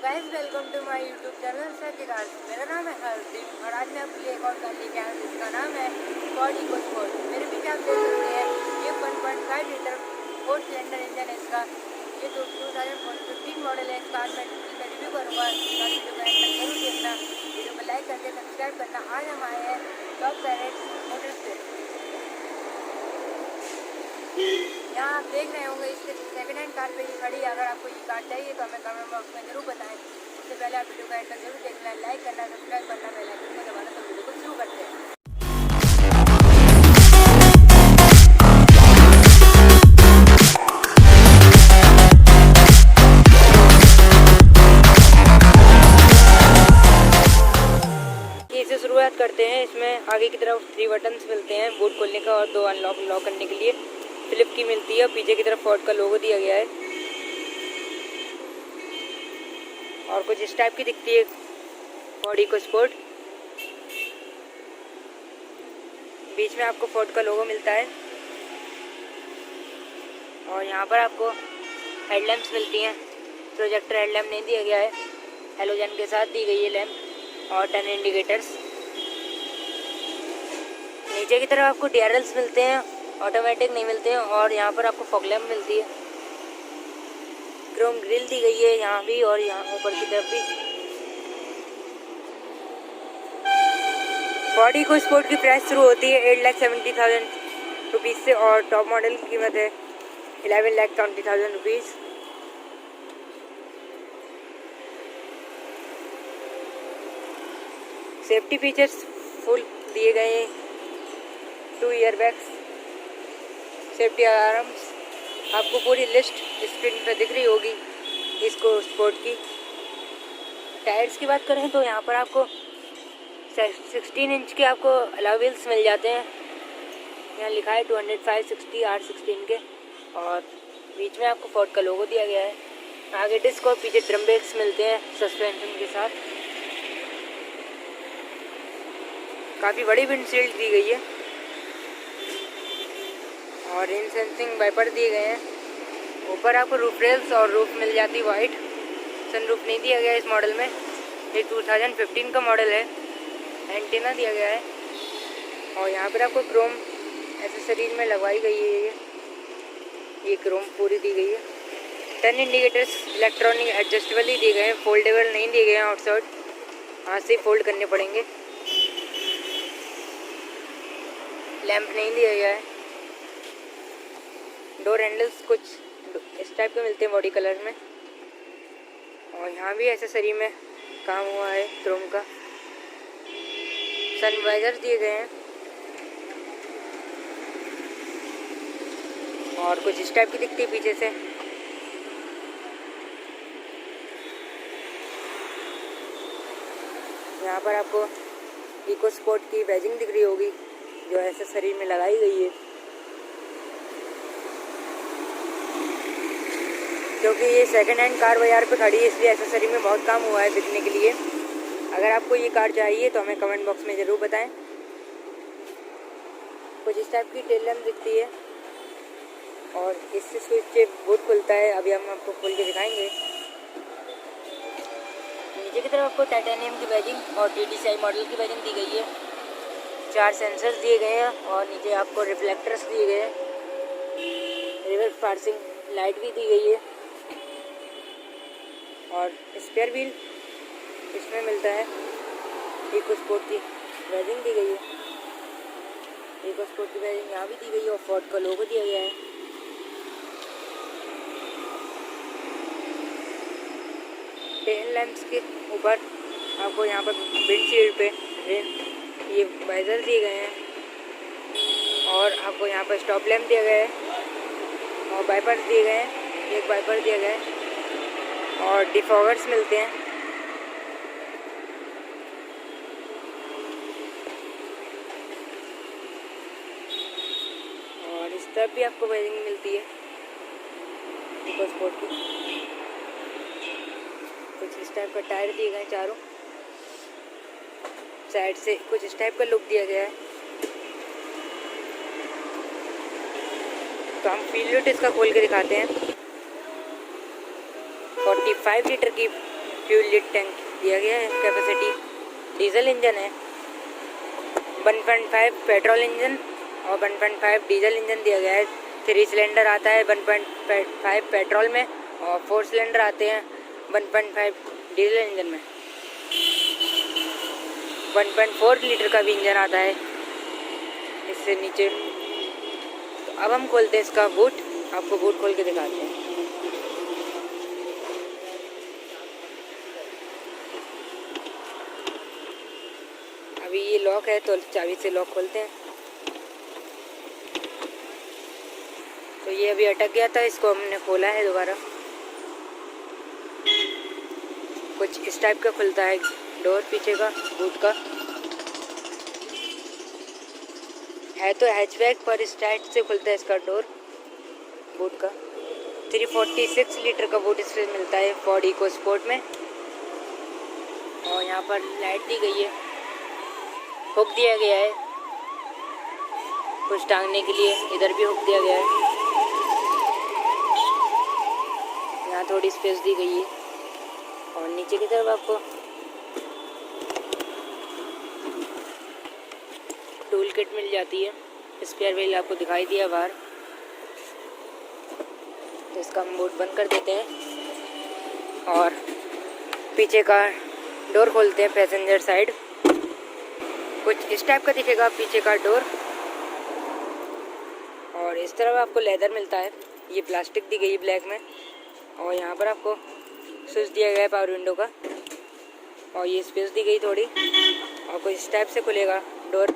Guys welcome to my YouTube channel Sachikal. मेरा नाम है हरदीप और आज मैं आपके लिए एक और कार लेके आया हूँ जिसका नाम है फॉर्ड इकोस्पोर्ट। मेरे पीछे आप देख सकते हैं ये 1.5 लीटर 4 सिलेंडर इंजन है इसका। ये 2015 मॉडल है। इस कार में रिव्यू करूँगा। वीडियो को एंड तक जरूर देखना। वीडियो को लाइक करके सब्सक्राइब करना। आज हम आए हैं टॉप पैरेट मोटर्स पे। यहाँ आप देख रहे होंगे इसके सेकंड हैंड कार पे ही खड़ी है। अगर आपको ये कार चाहिए तो हमें कमेंट बॉक्स में जरूर बताएं। उससे पहले आप वीडियो को एंड तक जरूर देखना, लाइक करना, सब्सक्राइब करना, बेल आइकन को दबाना। तो वीडियो को शुरू करते हैं। इसे शुरुआत करते हैं। इसमें आगे की तरफ 3 बटन्स मिलते हैं बोर्ड खोलने का और 2 अनलॉक करने के लिए। फ्लिप की मिलती है। पीछे की तरफ फोर्ड का लोगो दिया गया है और कुछ इस टाइप की दिखती है फॉर्ड इकोस्पोर्ट। बीच में आपको फोर्ड का लोगो मिलता है और यहाँ पर आपको हेडलैम्प्स मिलती हैं। प्रोजेक्टर हेडलैम्प नहीं दिया गया है, हेलोजन के साथ दी गई है लैम्प और टर्न इंडिकेटर्स। नीचे की तरफ आपको DRLs मिलते हैं, ऑटोमेटिक नहीं मिलते हैं। और यहाँ पर आपको फॉग लैम्प मिलती है। क्रोम ग्रिल दी गई है यहाँ भी और यहाँ ऊपर की तरफ भी। फॉर्ड इकोस्पोर्ट की प्राइस शुरू होती है 8,70,000 रुपीज़ से और टॉप मॉडल की कीमत है 11,20,000 रुपीज़। सेफ्टी फीचर्स फुल दिए गए हैं। 2 ईयरबैग्स, सेफ्टी अलार्म्स। आपको पूरी लिस्ट स्क्रीन पर दिख रही होगी इसको स्पोर्ट की। टायर्स की बात करें तो यहाँ पर आपको 16 इंच के आपको अलॉय व्हील्स मिल जाते हैं। यहाँ लिखा है 205/60 R16 के और बीच में आपको फोर्ड का लोगो दिया गया है। आगे डिस्क और पीछे ड्रम ब्रेक्स मिलते हैं सस्पेंशन के साथ। काफ़ी बड़ी विंडशील्ड दी गई है और रेन सेंसिंग वाइपर दिए गए हैं। ऊपर आपको रूफ रेल्स और रूफ मिल जाती है वाइट। सनरूफ नहीं दिया गया इस मॉडल में। ये 2015 का मॉडल है। एंटीना दिया गया है और यहाँ पर आपको क्रोम एसेसरीज में लगवाई गई है। ये क्रोम पूरी दी गई है। टर्न इंडिकेटर्स इलेक्ट्रॉनिक एडजस्टेबल ही दिए गए हैं, फोल्डेबल नहीं दिए गए हैं। आउटसाइड हाथ से फोल्ड करने पड़ेंगे। लैंप नहीं दिया गया है। डोर हैंडल्स कुछ इस टाइप के मिलते हैं बॉडी कलर में और यहाँ भी एसेसरी में काम हुआ है क्रोम का। सन वाइजर दिए गए हैं और कुछ इस टाइप की दिखती है पीछे से। यहाँ पर आपको इकोस्पोर्ट की बैजिंग दिख रही होगी जो एसेसरी में लगाई गई है। क्योंकि ये सेकंड हैंड कार बाजार पे खड़ी है इसलिए एसेसरी में बहुत काम हुआ है बिकने के लिए। अगर आपको ये कार चाहिए तो हमें कमेंट बॉक्स में ज़रूर बताएं। कुछ इस टाइप की टेल लैम्प दिखती है और इससे स्विच से बोर्ड खुलता है। अभी हम आपको खोल के दिखाएंगे। नीचे की तरफ आपको टाइटेनियम की बैजिंग और TDCI मॉडल की बैजिंग दी गई है। 4 सेंसर्स दिए गए हैं और नीचे आपको रिफ्लेक्टर्स दिए गए हैं। रिवर्स पार्सिंग लाइट भी दी गई है और स्पेयर व्हील इसमें मिलता है। इकोस्पोर्ट की बैजिंग दी गई है। इकोस्पोर्ट की बैजिंग यहाँ भी दी गई है और फोर्ड का लोगो दिया गया है। टेल लैंप्स के ऊपर आपको यहाँ पर विंडशील्ड पे ये वाइजर दिए गए हैं और आपको यहाँ पर स्टॉप लैम्प दिया गया है और वाइपर्स दिए गए हैं। एक वाइपर दिया गया है और डिफॉगर्स मिलते हैं। और इस तरफ भी आपको बैजिंग मिलती है इकोस्पोर्ट की। कुछ इस टाइप का टायर दिए गए चारों साइड से। कुछ इस टाइप का लुक दिया गया है। तो हम फ्यूल इसका खोल के दिखाते हैं। 45 लीटर की फ्यूल लिड टैंक दिया गया है। कैपेसिटी डीजल इंजन है, 1.5 पेट्रोल इंजन और 1.5 डीजल इंजन दिया गया है। 3 सिलेंडर आता है 1.5 पेट्रोल में और 4 सिलेंडर आते हैं 1.5 डीजल इंजन में। 1.4 लीटर का भी इंजन आता है इससे नीचे। तो अब हम खोलते हैं इसका बूट, आपको बूट खोल के दिखाते हैं। अभी ये लॉक है तो चाबी से लॉक खोलते हैं। तो ये अभी अटक गया था, इसको हमने खोला है दोबारा। कुछ इस टाइप का खुलता है डोर पीछे का बूट का। है तो हैचबैक पर इस टाइप से खुलता है इसका डोर बूट का। 346 लीटर का बूट इससे मिलता है फोर्ड इको स्पोर्ट में। और यहाँ पर लाइट दी गई है, हुक दिया गया है कुछ टांगने के लिए, इधर भी हुक दिया गया है। यहाँ थोड़ी स्पेस दी गई है। और नीचे की तरफ आपको टूल किट मिल जाती है। स्पेयर व्हील आपको दिखाई दिया बाहर। तो इसका हम बूट बंद कर देते हैं और पीछे का डोर खोलते हैं पैसेंजर साइड। कुछ इस टाइप का दिखेगा पीछे का डोर। और इस तरफ आपको लेदर मिलता है, ये प्लास्टिक दी गई ब्लैक में। और यहाँ पर आपको स्विच दिया गया है पावर विंडो का। और ये स्पेस दी गई थोड़ी। और कुछ इस टाइप से खुलेगा डोर।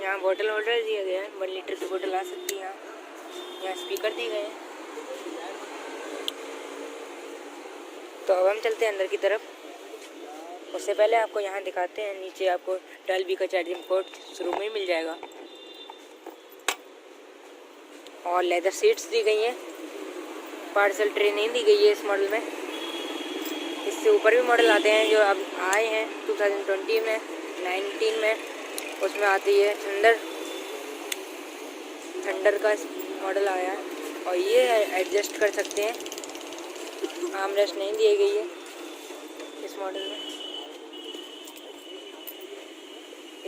यहाँ बोतल होल्डर दिया गया है, 1 लीटर की बोतल आ सकती है। यहाँ स्पीकर दिए गए हैं। तो अब हम चलते हैं अंदर की तरफ। उससे पहले आपको यहाँ दिखाते हैं, नीचे आपको Dolby का चार्जिंग पोर्ट शुरू में ही मिल जाएगा। और लेदर सीट्स दी गई हैं। पार्सल ट्रे नहीं दी गई है इस मॉडल में। इससे ऊपर भी मॉडल आते हैं जो अब आए हैं 2020 में, 19 में। उसमें आती है थंडर का मॉडल आया है। और ये एडजस्ट कर सकते हैं, आर्मरेस्ट नहीं दी गई है इस मॉडल में।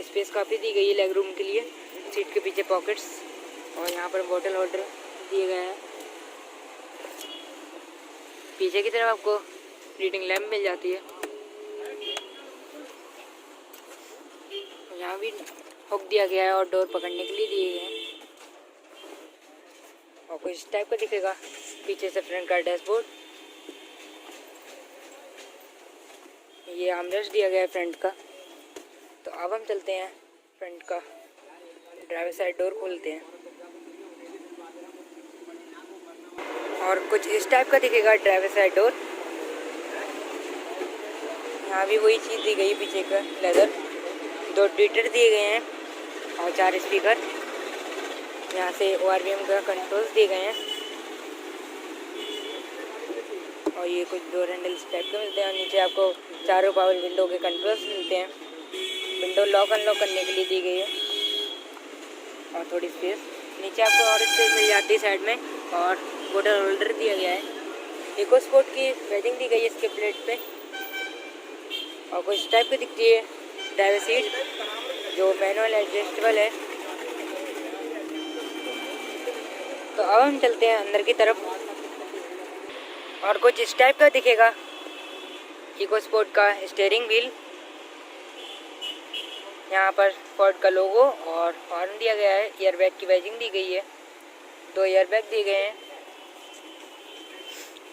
स्पेस काफ़ी दी गई है लेग रूम के लिए। सीट के पीछे पॉकेट्स और यहाँ पर बोतल होल्डर दिए गए हैं। पीछे की तरफ आपको रीडिंग लैम्प मिल जाती है। यहाँ भी हुक दिया गया है और डोर पकड़ने के लिए दिए गए हैं। और कुछ इस टाइप का दिखेगा पीछे से फ्रंट का डैशबोर्ड। ये आर्मरेस्ट दिया गया है फ्रंट का। तो अब हम चलते हैं फ्रंट का ड्राइवर साइड डोर खोलते हैं। और कुछ इस टाइप का दिखेगा ड्राइवर साइड डोर। यहाँ भी वही चीज़ दी गई, पीछे का लेदर। 2 ट्विटर दिए गए हैं और 4 स्पीकर। यहाँ से ORVM का कंट्रोल्स दिए गए हैं। और ये कुछ डोर हैंडल इस टाइप के मिलते हैं। और नीचे आपको चारों पावर विंडो के कंट्रोल्स मिलते हैं। विंडो लॉक अनलॉक करने के लिए दी गई है। और थोड़ी स्पेस नीचे आपको और स्पेस मिल जाती है साइड में। और बोतल होल्डर दिया गया है। इको स्पोर्ट की बैजिंग दी गई है इसके प्लेट पे। और कुछ इस टाइप की दिखती है ड्राइवर सीट जो मैनुअल एडजस्टेबल है। तो अब हम चलते हैं अंदर की तरफ। और कुछ इस टाइप का दिखेगा इको स्पोर्ट का स्टीयरिंग व्हील। यहाँ पर फोर्ड का लोगो और हॉर्न दिया गया है। एयरबैग की बैजिंग दी गई है। 2 एयरबैग दिए गए हैं।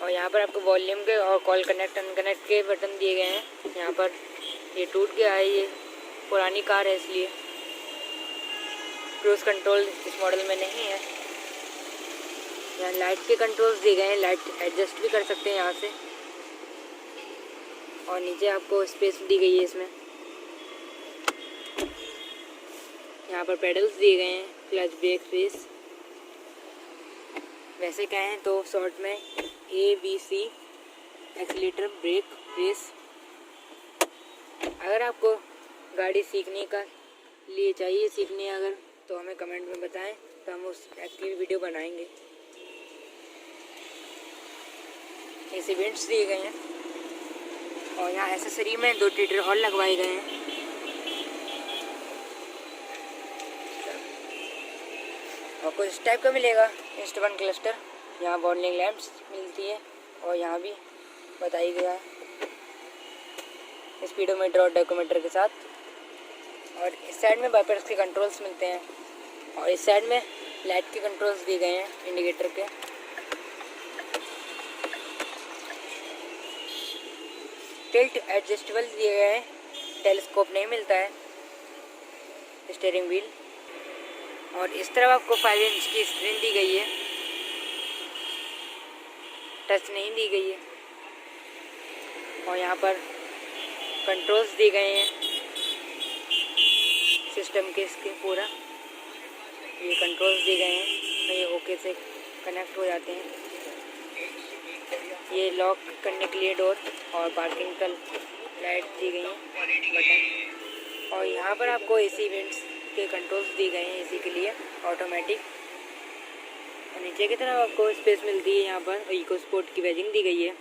और यहाँ पर आपको वॉल्यूम के और कॉल कनेक्ट अनकनेक्ट के बटन दिए गए हैं। यहाँ पर ये टूट गया है, ये पुरानी कार है इसलिए। क्रूज कंट्रोल इस मॉडल में नहीं है। यहाँ लाइट के कंट्रोल्स दिए गए हैं, लाइट एडजस्ट भी कर सकते हैं यहाँ से। और नीचे आपको स्पेस दी गई है इसमें। यहाँ पर पेडल्स दिए गए हैं, क्लच ब्रेक रेस। वैसे कहें तो शॉर्ट में ABC, एक्सीलेटर ब्रेक रेस। अगर आपको गाड़ी सीखने का लिए चाहिए सीखने अगर, तो हमें कमेंट में बताएं, तो हम उस एक्टिव वीडियो बनाएंगे। एसी वेंट्स दिए गए हैं और यहाँ एसेसरी में 2 टीटर हॉल लगवाए गए हैं। और कुछ इस टाइप का मिलेगा इंस्ट्रूमेंट क्लस्टर। यहाँ वार्निंग लैंप्स मिलती है और यहाँ भी बताई गया है स्पीडोमीटर और डाकोमीटर के साथ। और इस साइड में वाइपर्स के कंट्रोल्स मिलते हैं और इस साइड में लाइट के कंट्रोल्स दिए गए हैं इंडिकेटर के। टिल्ट एडजस्टेबल दिए गए हैं, टेलीस्कोप नहीं मिलता है। स्टीयरिंग व्हील और इस तरफ आपको 5 इंच की स्क्रीन दी गई है, टच नहीं दी गई है। और यहाँ पर कंट्रोल्स दिए गए हैं सिस्टम के, इसके पूरा ये कंट्रोल्स दिए गए हैं तो ये ओके से कनेक्ट हो जाते हैं। ये लॉक करने के लिए डोर और पार्किंग का लाइट दी गई हैं बटन। और यहाँ पर आपको एसी वेंट्स के कंट्रोल्स दिए गए हैं एसी के लिए ऑटोमेटिक। और नीचे की तरफ आपको स्पेस मिलती है, यहाँ पर इको स्पोर्ट की बैजिंग दी गई है।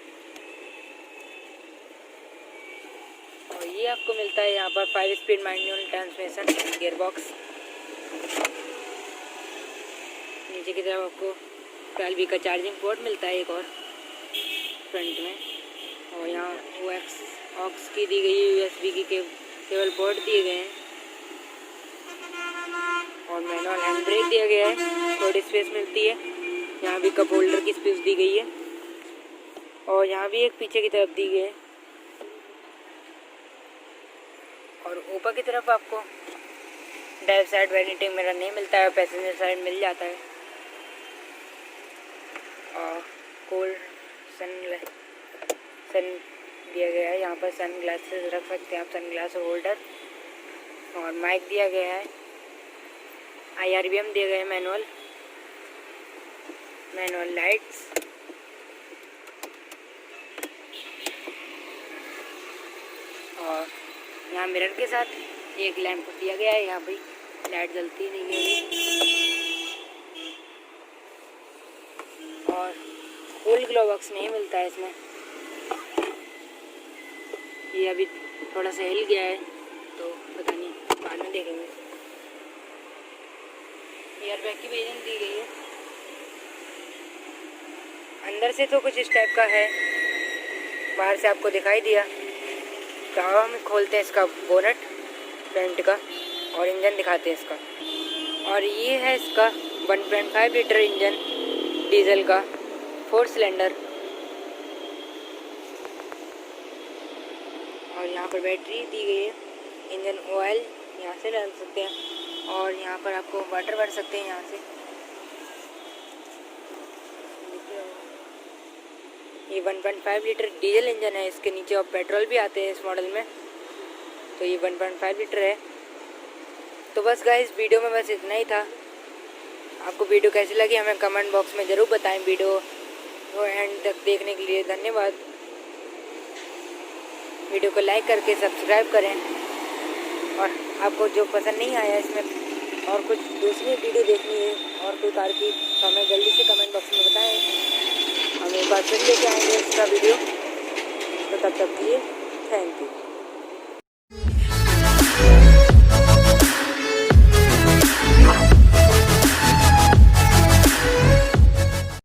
और ये आपको मिलता है यहाँ पर 5 speed manual transmission gear box. नीचे की तरफ आपको 12V का चार्जिंग पोर्ट मिलता है एक और फ्रंट में। और यहाँ ऑक्स की दी गई है, USB की केबल पोर्ट दिए गए हैं और मैनुअल हैंड ब्रेक दिया गया है। थोड़ी स्पेस मिलती है, यहाँ भी कप होल्डर की स्पेस दी गई है और यहाँ भी एक पीछे की तरफ दी गई है। और ऊपर की तरफ आपको ड्राइव साइड वैनिटी मिरर नहीं मिलता है, पैसेंजर साइड मिल जाता है। और कोल्ड सन दिया गया है, यहाँ पर सन ग्लासेस रख सकते हैं आप, सन ग्लास होल्डर। और माइक दिया गया है, IRBM दिए गए मैनुअल लाइट्स। और यहाँ मिरर के साथ एक लैंप दिया गया है, यहाँ भी लाइट जलती नहीं है। और फुल ग्लो बॉक्स नहीं मिलता है इसमें, ये अभी थोड़ा सा हिल गया है तो पता नहीं, बाद में देखेंगे। एयर बैग की बैजिंग दी गई है। अंदर से तो कुछ इस टाइप का है, बाहर से आपको दिखाई दिया। तो हम खोलते हैं इसका बोनट फ्रंट का और इंजन दिखाते हैं इसका। और ये है इसका 1.5 लीटर इंजन डीजल का 4 सिलेंडर। और यहाँ पर बैटरी दी गई है, इंजन ऑयल यहाँ से डाल सकते हैं और यहाँ पर आपको वाटर भर सकते हैं यहाँ से। ये 1.5 लीटर डीजल इंजन है, इसके नीचे और पेट्रोल भी आते हैं इस मॉडल में। तो ये 1.5 लीटर है। तो बस गाइस वीडियो में बस इतना ही था। आपको वीडियो कैसी लगी हमें कमेंट बॉक्स में ज़रूर बताएं। वीडियो को एंड तक देखने के लिए धन्यवाद। वीडियो को लाइक करके सब्सक्राइब करें। और आपको जो पसंद नहीं आया इसमें और कुछ दूसरी वीडियो देखनी है और कोई कार की तो हमें जल्दी से कमेंट बॉक्स में बताएं। हम एक बार फिर लेके आएंगे इसका वीडियो। तो तब तक के लिए थैंक यू।